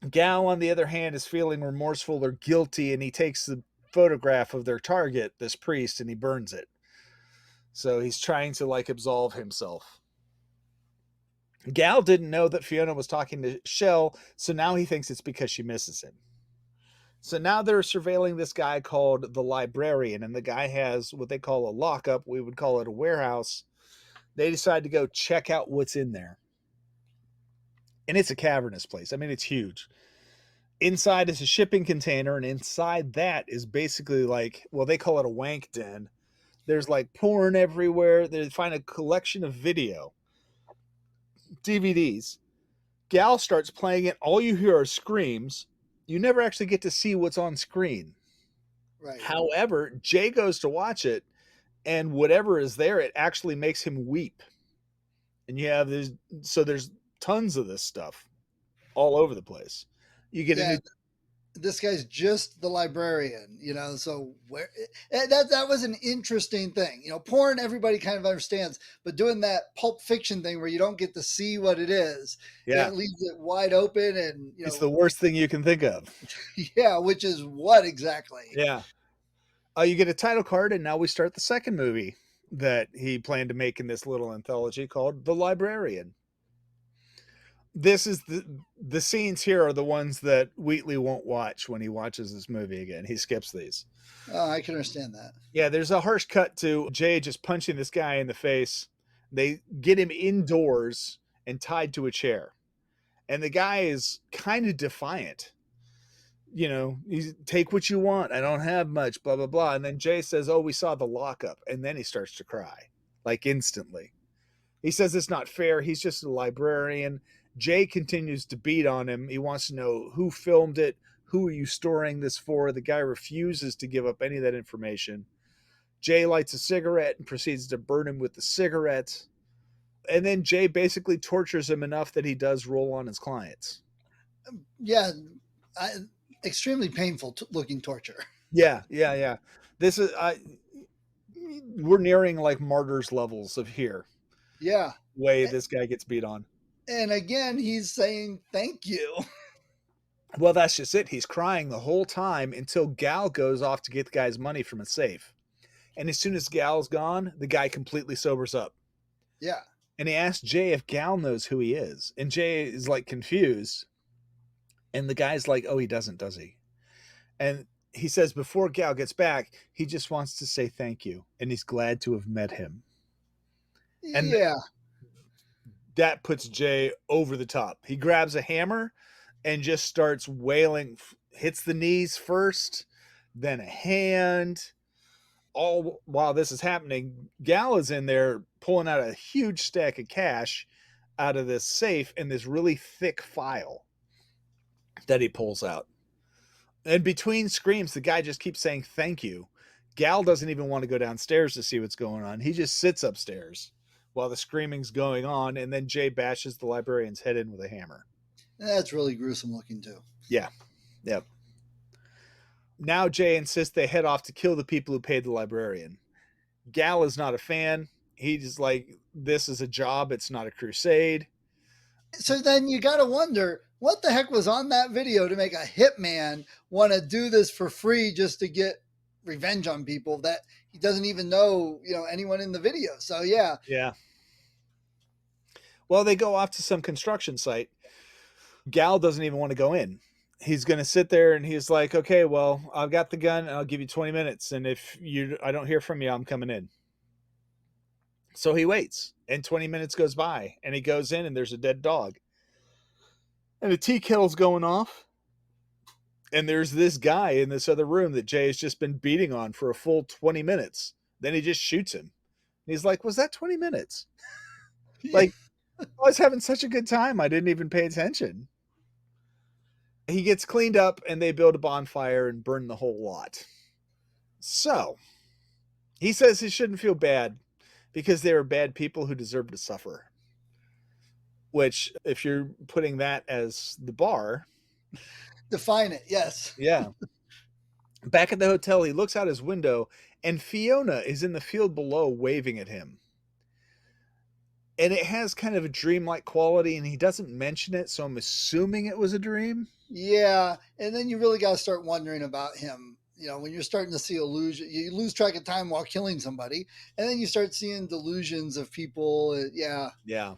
Gal, on the other hand, is feeling remorseful or guilty, and he takes the photograph of their target, this priest, and he burns it. So he's trying to absolve himself. Gal didn't know that Fiona was talking to Shell, so now he thinks it's because she misses him. So now they're surveilling this guy called the librarian, and the guy has what they call a lockup. We would call it a warehouse. They decide to go check out what's in there. And it's a cavernous place. I mean, it's huge. Inside is a shipping container, and inside that is basically they call it a wank den. There's porn everywhere. They find a collection of video. DVDs. Gal starts playing it. All you hear are screams. You never actually get to see what's on screen. Right. However, Jay goes to watch it, and whatever is there, it actually makes him weep. And you have there's tons of this stuff all over the place. You get this guy's just the librarian, so that was an interesting thing. Porn, everybody kind of understands, but doing that Pulp Fiction thing where you don't get to see what it is, it leaves it wide open, and it's the worst thing you can think of. Yeah, which is what exactly? Yeah. You get a title card, and now we start the second movie that he planned to make in this little anthology called The Librarian. This is the scenes here are the ones that Wheatley won't watch when he watches this movie again. He skips these. Oh, I can understand that. Yeah, there's a harsh cut to Jay just punching this guy in the face. They get him indoors and tied to a chair. And the guy is kind of defiant. He's take what you want. I don't have much, blah, blah, blah. And then Jay says, oh, we saw the lockup. And then he starts to cry, instantly. He says it's not fair. He's just a librarian. Jay continues to beat on him. He wants to know who filmed it. Who are you storing this for? The guy refuses to give up any of that information. Jay lights a cigarette and proceeds to burn him with the cigarette. And then Jay basically tortures him enough that he does roll on his clients. Yeah. Extremely painful looking torture. Yeah. This is, we're nearing martyrs levels of here. Yeah. Way this guy gets beat on. And again, he's saying thank you. Well, that's just it. He's crying the whole time until Gal goes off to get the guy's money from a safe. And as soon as Gal's gone, the guy completely sobers up. Yeah. And he asks Jay if Gal knows who he is. And Jay is confused. And the guy's oh, he doesn't, does he? And he says before Gal gets back, he just wants to say thank you. And he's glad to have met him. And that puts Jay over the top. He grabs a hammer and just starts wailing, hits the knees first, then a hand, all while this is happening, Gal is in there pulling out a huge stack of cash out of this safe in this really thick file that he pulls out. And between screams, the guy just keeps saying thank you. Gal doesn't even want to go downstairs to see what's going on. He just sits upstairs while the screaming's going on, and then Jay bashes the librarian's head in with a hammer. That's really gruesome looking too. Yeah. Yep. Now Jay insists they head off to kill the people who paid the librarian. Gal is not a fan. He's like, this is a job. It's not a crusade. So then you got to wonder, what the heck was on that video to make a hitman want to do this for free just to get revenge on people that he doesn't even know, anyone in the video. So yeah. Yeah. Well, they go off to some construction site. Gal doesn't even want to go in. He's going to sit there and he's like, okay, well, I've got the gun and I'll give you 20 minutes. And if I don't hear from you, I'm coming in. So he waits and 20 minutes goes by and he goes in and there's a dead dog and a tea kettle's going off. And there's this guy in this other room that Jay has just been beating on for a full 20 minutes. Then he just shoots him. And he's like, was that 20 minutes? Like, I was having such a good time. I didn't even pay attention. He gets cleaned up and they build a bonfire and burn the whole lot. So he says he shouldn't feel bad because they are bad people who deserve to suffer. Which, if you're putting that as the bar. Define it, yes. Yeah. Back at the hotel, he looks out his window and Fiona is in the field below waving at him. And it has kind of a dreamlike quality and he doesn't mention it, so I'm assuming it was a dream. Yeah, and then you really got to start wondering about him. When you're starting to see illusion, you lose track of time while killing somebody, and then you start seeing delusions of people. Yeah. Yeah.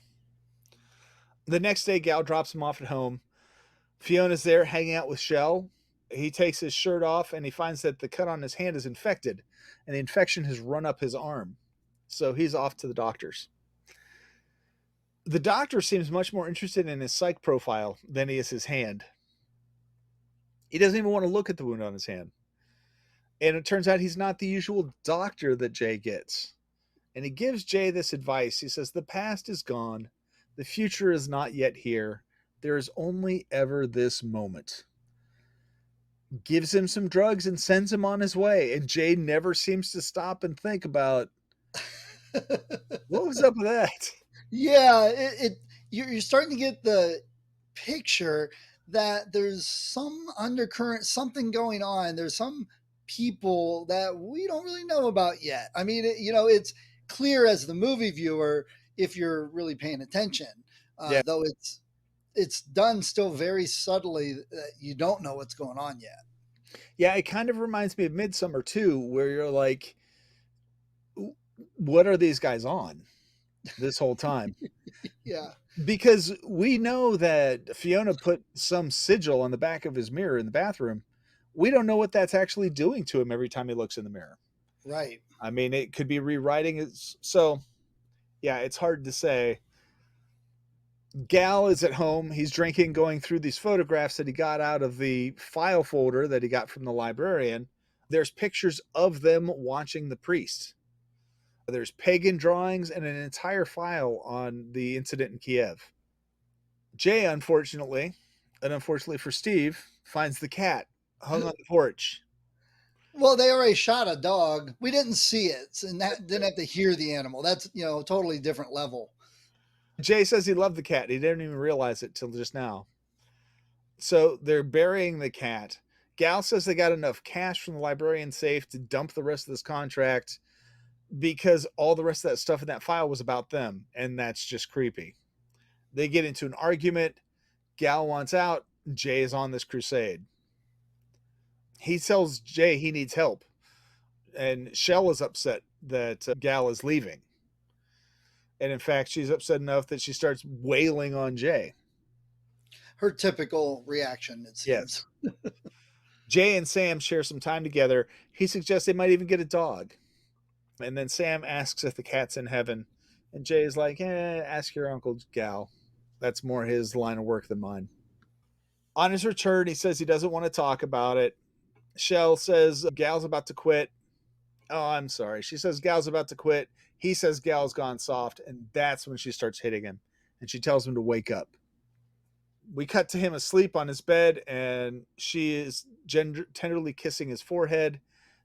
The next day, Gal drops him off at home. Fiona's there hanging out with Shell. He takes his shirt off and he finds that the cut on his hand is infected, and the infection has run up his arm. So he's off to the doctor's. The doctor seems much more interested in his psych profile than he is his hand. He doesn't even want to look at the wound on his hand. And it turns out he's not the usual doctor that Jay gets. And he gives Jay this advice. He says, the past is gone. The future is not yet here. There is only ever this moment. Gives him some drugs and sends him on his way. And Jay never seems to stop and think about what was up with that. Yeah, you're starting to get the picture that there's some undercurrent, something going on. There's some people that we don't really know about yet. I mean, it's clear as the movie viewer if you're really paying attention, though it's done still very subtly that you don't know what's going on yet. Yeah, it kind of reminds me of Midsommar too, where you're like, what are these guys on this whole time? Yeah. Because we know that Fiona put some sigil on the back of his mirror in the bathroom. We don't know what that's actually doing to him every time he looks in the mirror. Right. I mean, it could be rewriting it. So, yeah, it's hard to say. Gal is at home. He's drinking, going through these photographs that he got out of the file folder that he got from the librarian. There's pictures of them watching the priest. There's pagan drawings and an entire file on the incident in Kiev. Jay, unfortunately, and unfortunately for Steve, finds the cat hung on the porch. Well, they already shot a dog. We didn't see it, and that didn't have to hear the animal. That's, totally different level. Jay says he loved the cat. He didn't even realize it till just now. So they're burying the cat. Gal says they got enough cash from the librarian's safe to dump the rest of this contract because all the rest of that stuff in that file was about them, and that's just creepy. They get into an argument. Gal wants out. Jay is on this crusade. He tells Jay he needs help, and Shell is upset that Gal is leaving. And in fact, she's upset enough that she starts wailing on Jay. Her typical reaction, it seems. Yes. Jay and Sam share some time together. He suggests they might even get a dog. And then Sam asks if the cat's in heaven. And Jay is like, ask your Uncle Gal. That's more his line of work than mine. On his return, he says he doesn't want to talk about it. Shell says Gal's about to quit. Oh, I'm sorry. She says Gal's about to quit. He says Gal's gone soft, and that's when she starts hitting him. And she tells him to wake up. We cut to him asleep on his bed, and she is tenderly kissing his forehead.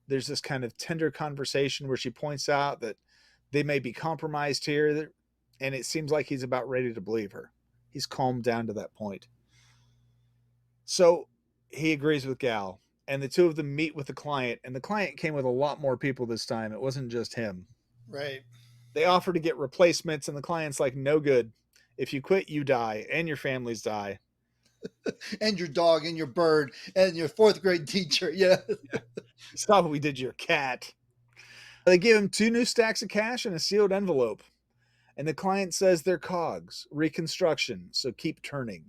There's this kind of tender conversation where she points out that they may be compromised here, and it seems like he's about ready to believe her. He's calmed down to that point. So he agrees with Gal, and the two of them meet with the client, and the client came with a lot more people this time. It wasn't just him. Right. They offer to get replacements, and the client's like, no good. If you quit, you die, and your families die. And your dog, and your bird, and your fourth grade teacher. Yeah. Stop what we did to your cat. They give him 2 new stacks of cash and a sealed envelope. And the client says they're cogs, reconstruction, so keep turning.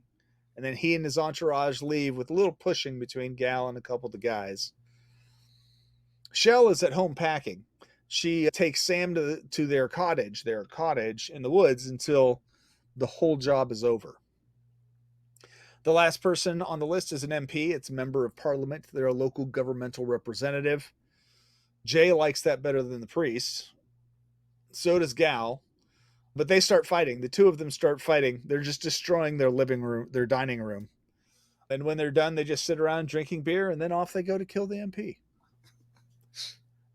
And then he and his entourage leave with a little pushing between Gal and a couple of the guys. Shell is at home packing. She takes Sam to their cottage in the woods until the whole job is over. The last person on the list is an MP. It's a member of parliament. They're a local governmental representative. Jay likes that better than the priest. So does Gal. But they start fighting. The two of them start fighting. They're just destroying their living room, their dining room. And when they're done, they just sit around drinking beer, and then off they go to kill the MP.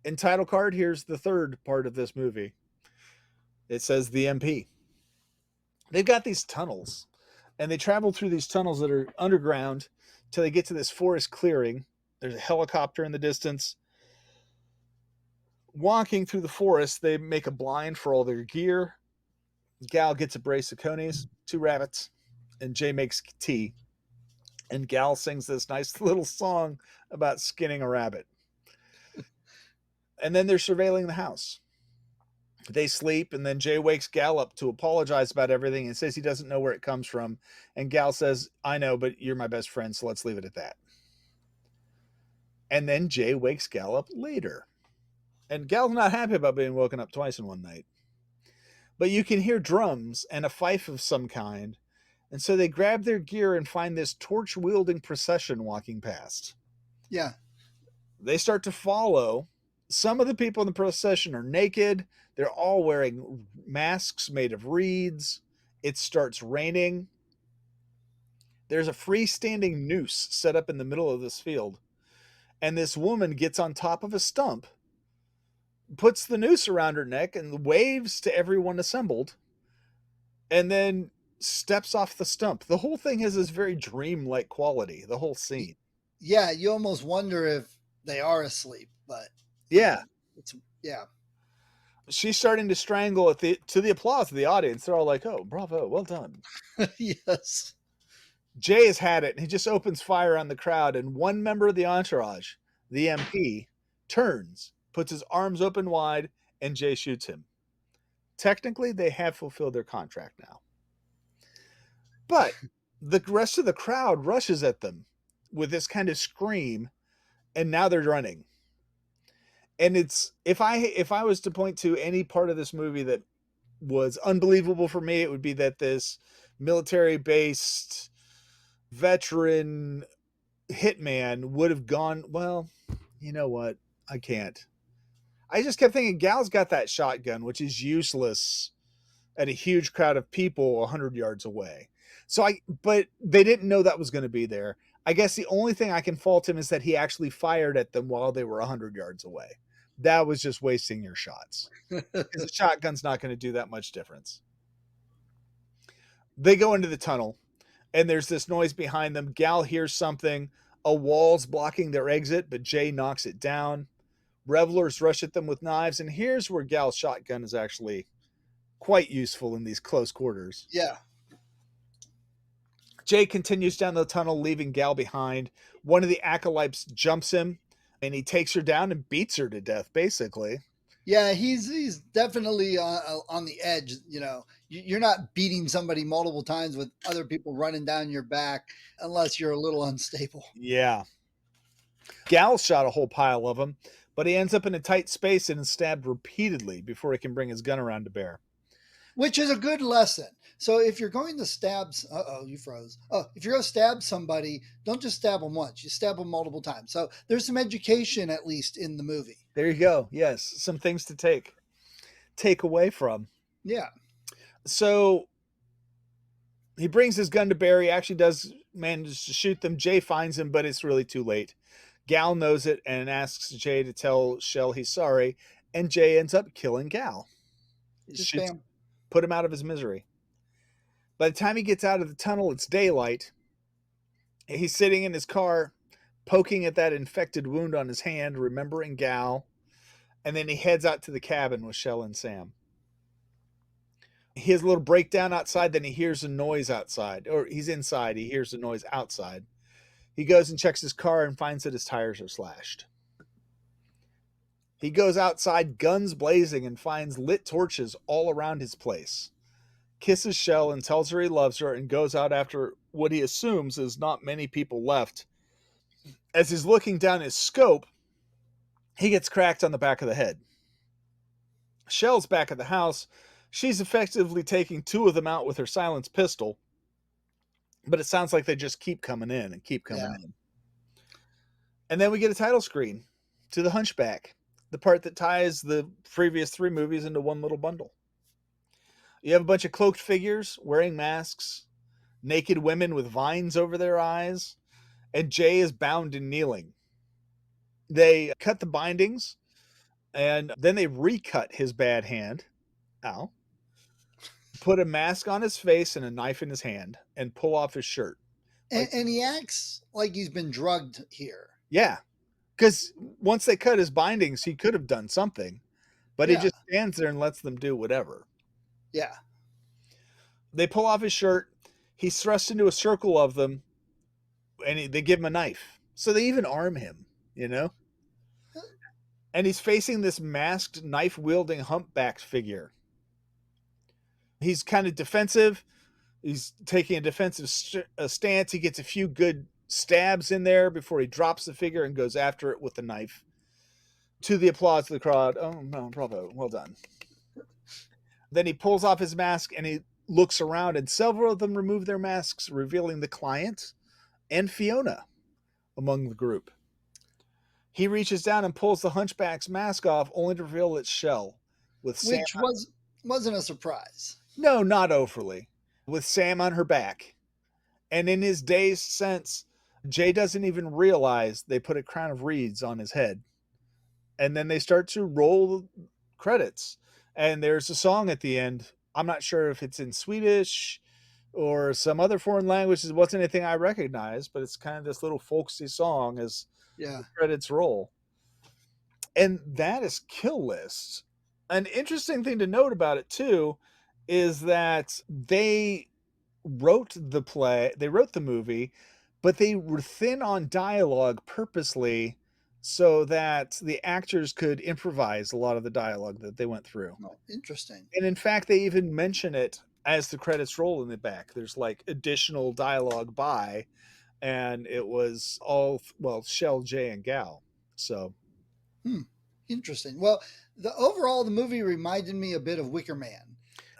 In title card, here's the third part of this movie. It says the MP. They've got these tunnels, and they travel through these tunnels that are underground till they get to this forest clearing. There's a helicopter in the distance. Walking through the forest, they make a blind for all their gear. Gal gets a brace of conies, 2 rabbits, and Jay makes tea. And Gal sings this nice little song about skinning a rabbit. And then they're surveilling the house. They sleep, and then Jay wakes Gal up to apologize about everything and says he doesn't know where it comes from. And Gal says, I know, but you're my best friend, so let's leave it at that. And then Jay wakes Gal up later. And Gal's not happy about being woken up twice in one night. But you can hear drums and a fife of some kind. And so they grab their gear and find this torch-wielding procession walking past. Yeah. They start to follow. Some of the people in the procession are naked. They're all wearing masks made of reeds. It starts raining. There's a freestanding noose set up in the middle of this field. And this woman gets on top of a stump, puts the noose around her neck, and waves to everyone assembled, and then steps off the stump. The whole thing has this very dreamlike quality, the whole scene. Yeah, you almost wonder if they are asleep, but yeah. Yeah. She's starting to strangle to the applause of the audience. They're all like, oh, bravo, well done. Yes. Jay has had it, and he just opens fire on the crowd, and one member of the entourage, the MP, turns, puts his arms open wide, and Jay shoots him. Technically, they have fulfilled their contract now. But the rest of the crowd rushes at them with this kind of scream, and now they're running. And it's, if I was to point to any part of this movie that was unbelievable for me, it would be that this military-based veteran hitman would have gone, well, you know what? I can't. I just kept thinking, Gal's got that shotgun, which is useless at a huge crowd of people 100 yards away. But they didn't know that was going to be there. I guess the only thing I can fault him is that he actually fired at them while they were 100 yards away. That was just wasting your shots. Because a shotgun's not going to do that much difference. They go into the tunnel, and there's this noise behind them. Gal hears something. A wall's blocking their exit, but Jay knocks it down. Revelers rush at them with knives, and here's where Gal's shotgun is actually quite useful in these close quarters. Yeah. Jay continues down the tunnel, leaving Gal behind. One of the acolytes jumps him, and he takes her down and beats her to death, basically. Yeah, he's definitely on the edge. You know, you're not beating somebody multiple times with other people running down your back unless you're a little unstable. Yeah. Gal shot a whole pile of them, but he ends up in a tight space and is stabbed repeatedly before he can bring his gun around to bear. which is a good lesson. So if you're going to stab, you froze. Oh, if you're going to stab somebody, don't just stab them once. You stab them multiple times. So there's some education at least in the movie. There you go. Yes, some things to take away from. Yeah. So he brings his gun to bear. He actually does manage to shoot them. Jay finds him, but it's really too late. Gal knows it and asks Jay to tell Shell he's sorry, and Jay ends up killing Gal. Just bam. Put him out of his misery. By the time he gets out of the tunnel, it's daylight. He's sitting in his car, poking at that infected wound on his hand, remembering Gal, and then he heads out to the cabin with Shell and Sam. He has a little breakdown outside, then he hears a noise outside, or he's inside, he hears a noise outside. He goes and checks his car and finds that his tires are slashed. He goes outside, guns blazing, and finds lit torches all around his place. Kisses Shell and tells her he loves her and goes out after what he assumes is not many people left. As he's looking down his scope, he gets cracked on the back of the head. Shell's back at the house. She's effectively taking two of them out with her silenced pistol, but it sounds like they just keep coming in and keep coming in. And then we get a title screen to The Hunchback, the part that ties the previous three movies into one little bundle. You have a bunch of cloaked figures wearing masks, naked women with vines over their eyes, and Jay is bound and kneeling. They cut the bindings, and then they recut his bad hand. Ow. Put a mask on his face and a knife in his hand, and pull off his shirt. And he acts like he's been drugged here. Yeah. Because once they cut his bindings, he could have done something. But he just stands there and lets them do whatever. Yeah. They pull off his shirt. He's thrust into a circle of them, and they give him a knife. So they even arm him, you know? And he's facing this masked, knife-wielding, humpbacked figure. He's kind of defensive. He's taking a defensive stance. He gets a few good stabs in there before he drops the figure and goes after it with the knife. To the applause of the crowd. Oh, no, bravo. Well done. Then he pulls off his mask and he looks around, and several of them remove their masks, revealing the client and Fiona among the group. He reaches down and pulls the Hunchback's mask off, only to reveal it's Shell. Which wasn't a surprise. No, not overly. With Sam on her back. And in his dazed sense, Jay doesn't even realize they put a crown of reeds on his head. And then they start to roll credits. And there's a song at the end. I'm not sure if it's in Swedish or some other foreign language. It wasn't anything I recognized, but it's kind of this little folksy song as the credits roll. And that is Kill List. An interesting thing to note about it, too, is that they wrote the movie, but they were thin on dialogue purposely so that the actors could improvise a lot of the dialogue that they went through. Oh, interesting. And in fact, they even mention it as the credits roll in the back. There's like additional dialogue and it was all, Shell, Jay, and Gal. So. Interesting. Well, the movie reminded me a bit of Wicker Man.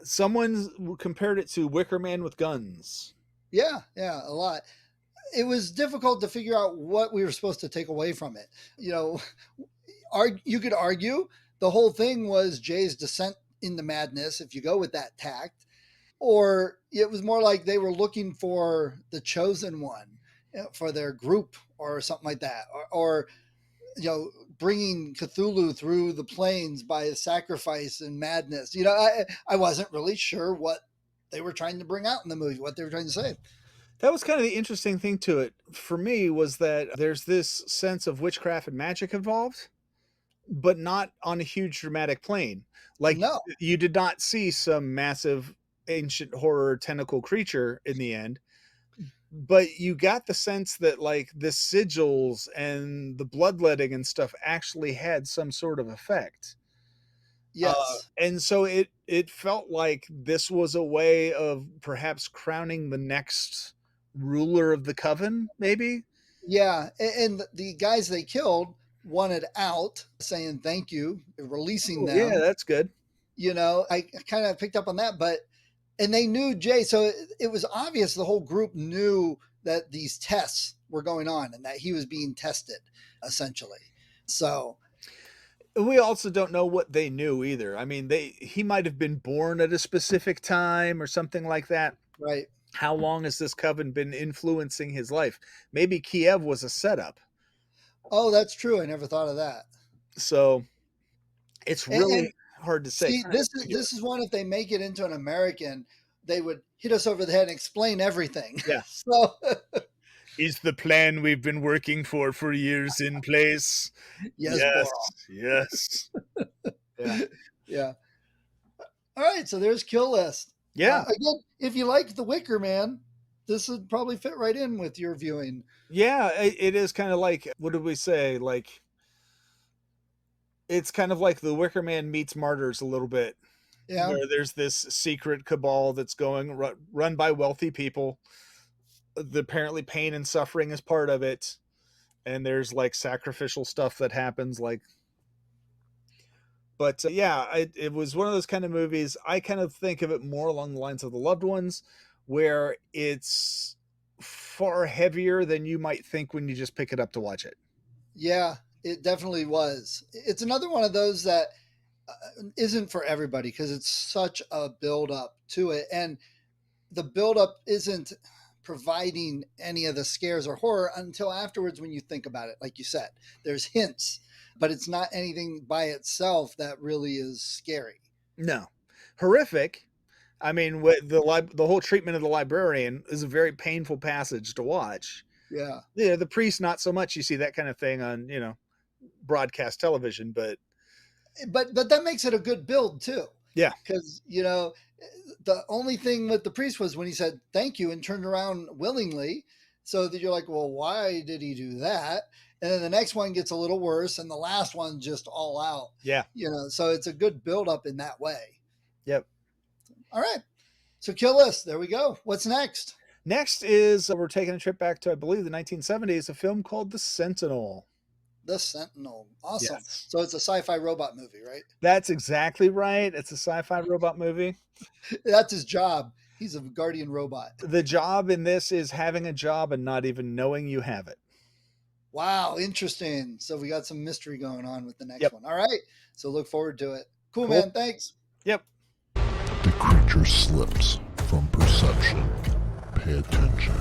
Someone compared it to Wicker Man with guns. Yeah, a lot. It was difficult to figure out what we were supposed to take away from it. You know, you could argue the whole thing was Jay's descent into madness, if you go with that tact, or it was more like they were looking for the chosen one for their group or something like that, or bringing Cthulhu through the plains by sacrifice and madness. I wasn't really sure what they were trying to bring out in the movie, what they were trying to say. That was kind of the interesting thing to it for me, was that there's this sense of witchcraft and magic involved, but not on a huge dramatic plane. Like, no. You did not see some massive ancient horror tentacle creature in the end, but you got the sense that like the sigils and the bloodletting and stuff actually had some sort of effect. Yes. And so it felt like this was a way of perhaps crowning the next ruler of the coven, maybe. Yeah. And the guys they killed wanted out, saying thank you, releasing them. Yeah, that's good. I kind of picked up on that, and they knew Jay. So it was obvious the whole group knew that these tests were going on and that he was being tested essentially. So we also don't know what they knew either. I mean, he might have been born at a specific time or something like that. Right. How long has this coven been influencing his life? Maybe Kiev was a setup. Oh, that's true. I never thought of that. So it's really hard to say. See, this is one, if they make it into an American, they would hit us over the head and explain everything. Yeah. So is the plan we've been working for years in place? Yes. Yes. Yeah. Yeah. All right. So there's Kill List. Yeah. Again, if you like The Wicker Man, this would probably fit right in with your viewing. Yeah. It is kind of like, what did we say? Like, it's kind of like The Wicker Man meets Martyrs a little bit. Yeah. Where there's this secret cabal that's going run by wealthy people. Apparently pain and suffering is part of it. And there's like sacrificial stuff that happens, but it was one of those kind of movies. I kind of think of it more along the lines of The Loved Ones, where it's far heavier than you might think when you just pick it up to watch it. Yeah, it definitely was. It's another one of those that isn't for everybody because it's such a build up to it. And the build up isn't providing any of the scares or horror until afterwards when you think about it. Like you said, there's hints, but it's not anything by itself that really is scary. No. Horrific. I mean, the whole treatment of the librarian is a very painful passage to watch. Yeah. Yeah, the priest, not so much. You see that kind of thing on, broadcast television, but that makes it a good build too. Yeah. Because, the only thing with the priest was when he said thank you and turned around willingly, so that you're like, well, why did he do that? And then the next one gets a little worse, and the last one just all out. Yeah. So it's a good build up in that way. Yep. All right. So Kill List, there we go. What's next? Next is we're taking a trip back to, I believe, the 1970s, a film called The Sentinel. The Sentinel. Awesome. Yes. So it's a sci-fi robot movie, right? That's exactly right. It's a sci-fi robot movie. That's his job. He's a guardian robot. The job in this is having a job and not even knowing you have it. Wow, interesting. So we got some mystery going on with the next one. All right. So look forward to it. Cool, man. Thanks. Yep. The creature slips from perception. Pay attention.